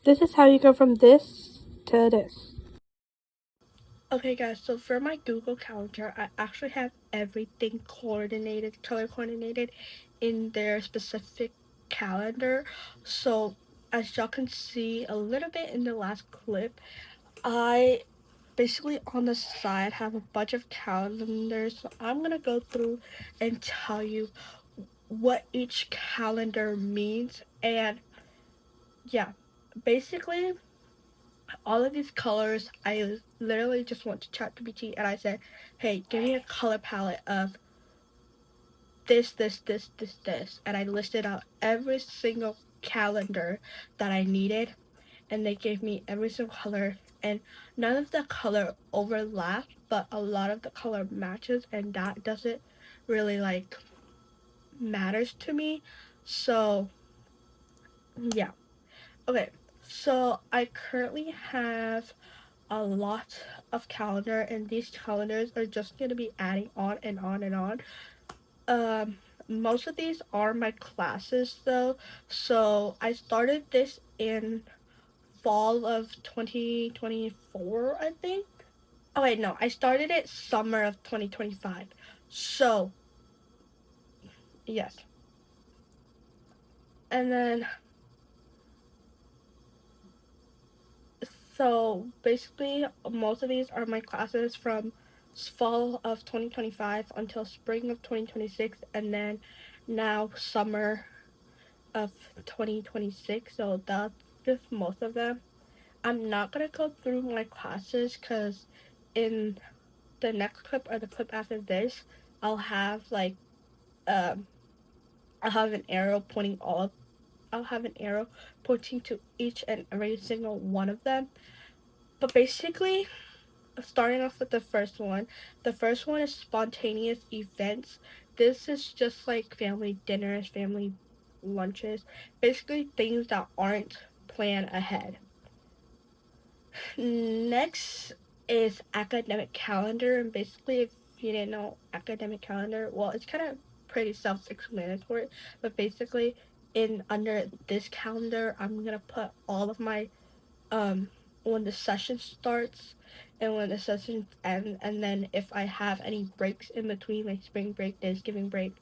This is how you go from this to this. Okay guys, so for my Google Calendar, I actually have everything coordinated, color coordinated in their specific calendar. So as y'all can see a little bit in the last clip, I basically on the side have a bunch of calendars. So I'm gonna go through and tell you what each calendar means. And yeah, basically all of these colors, I literally just went to ChatGPT and I said, hey, give me a color palette of this, and I listed out every single calendar that I needed, and they gave me every single color, and none of the color overlap, but a lot of the color matches, and that doesn't really like matters to me. So yeah, okay. So I currently have a lot of calendar, and these calendars are just going to be adding on and on and on. Most of these are my classes though, so I started this in fall of 2024, I think. Oh wait, no, I started it summer of 2025. So yes, and then so basically most of these are my classes from fall of 2025 until spring of 2026, and then now summer of 2026. So that's just most of them. I'm not gonna go through my classes because in the next clip or the clip after this, I'll have like um I'll have an arrow pointing all I'll have an arrow pointing to each and every single one of them. But basically, starting off with the first one. The first one is spontaneous events. This is just like family dinners, family lunches, basically things that aren't planned ahead. Next is academic calendar, and basically, if you didn't know academic calendar, well, it's kind of pretty self-explanatory, but basically, in under this calendar, I'm gonna put all of my um when the session starts and when the sessions end, and then if I have any breaks in between, like spring break, Thanksgiving break,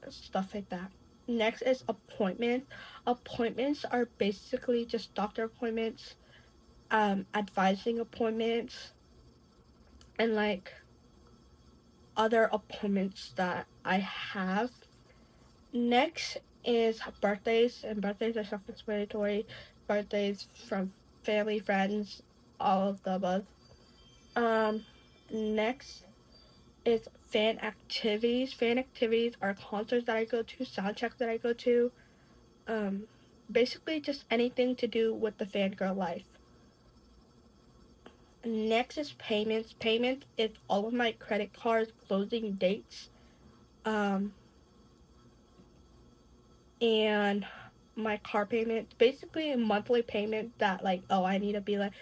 stuff like that. Next is appointments. Appointments are basically just doctor appointments, advising appointments, and like other appointments that I have. Next is birthdays, and birthdays are self-explanatory. Birthdays from family, friends, all of the above. Um, Next is fan activities. Fan activities are concerts that I go to, sound checks that I go to. Um, Basically just anything to do with the fangirl life. Next is payments. Payment is all of my credit cards closing dates, um, and my car payment. Basically a monthly payment that like, oh, I need to be like,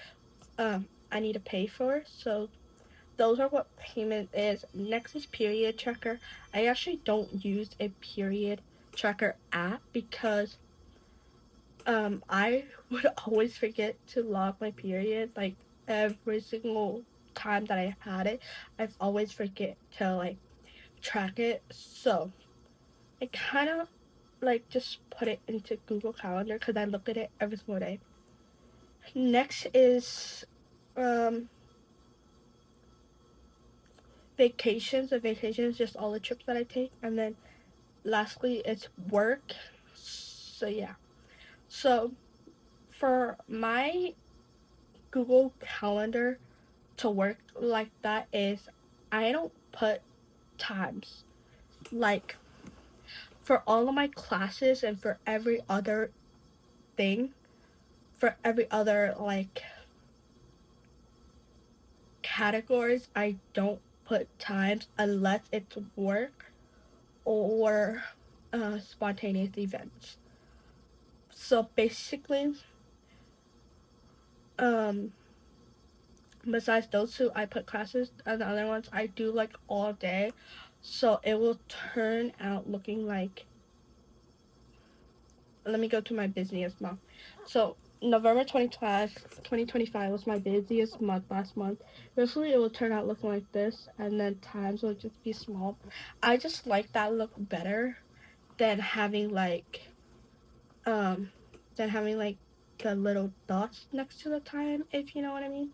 I need to pay for. So those are what payment is. Next is period tracker. I actually don't use a period tracker app because I would always forget to log my period. Like every single time that I had it, I've always forget to like track it. So I kind of like just put it into Google Calendar because I look at it every single day. Next is um vacations. The vacations just all the trips that I take, and then lastly it's work. So yeah. So for my Google Calendar to work like that is I don't put times. Like for all of my classes and for every other thing, for every other like categories, I don't put times unless it's work or spontaneous events. So basically, um, besides those two, I put classes, and the other ones I do like all day. So it will turn out looking like, let me go to my busiest mom. So November 2025 was my busiest month last month. Usually it will turn out looking like this, and then times will just be small. I just like that look better than having like um the little dots next to the time, if you know what I mean.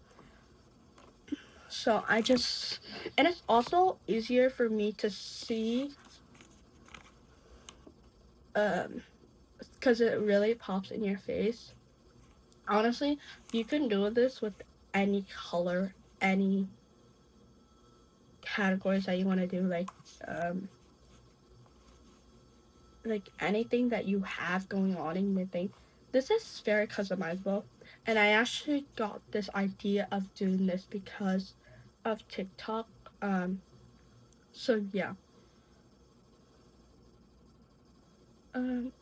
So and it's also easier for me to see because it really pops in your face. Honestly, you can do this with any color, any categories that you want to do, like anything that you have going on in your thing. This is very customizable, and I actually got this idea of doing this because of TikTok. So yeah.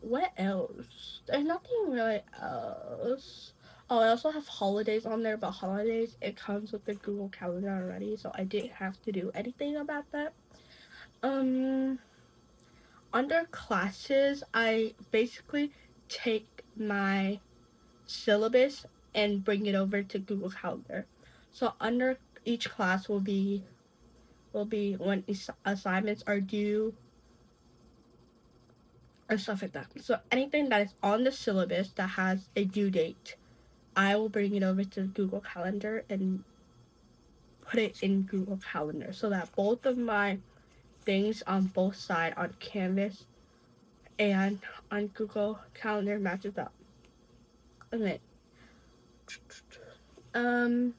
What else? There's nothing really else. Oh, I also have holidays on there, but holidays it comes with the Google Calendar already, so I didn't have to do anything about that. Um, Under classes, I basically take my syllabus and bring it over to Google Calendar. So under each class will be when assignments are due and stuff like that. So anything that is on the syllabus that has a due date, I will bring it over to Google Calendar and put it in Google Calendar so that both of my things on both sides on Canvas and on Google Calendar matches up. Okay. Um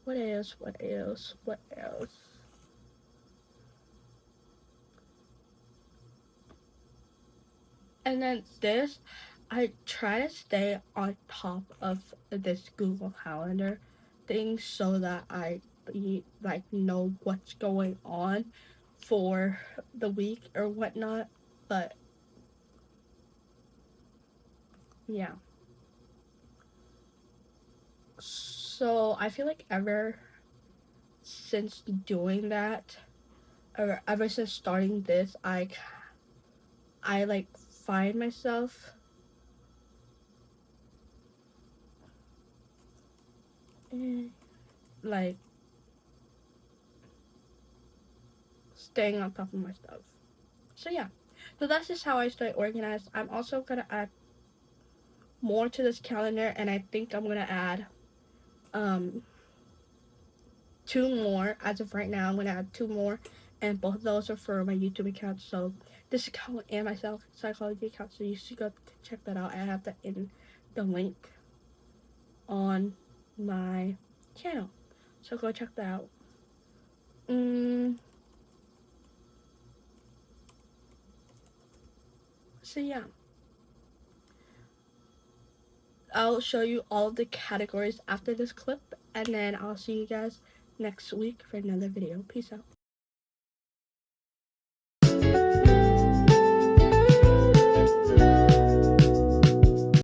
what else? What else? What else? And then this, I try to stay on top of this Google Calendar thing so that I know what's going on for the week or whatnot. But yeah. So I feel like ever since doing that, or ever since starting this, I like find myself like staying on top of my stuff. So yeah. So that's just how I stay organized. I'm also gonna add more to this calendar, and I think I'm gonna add um 2 more. As of right now, I'm gonna add 2 more, and both of those are for my YouTube account. So this account and my psychology account. So you should go check that out. I have that in the link on my channel. So go check that out. So yeah. I'll show you all of the categories after this clip, and then I'll see you guys next week for another video. Peace out.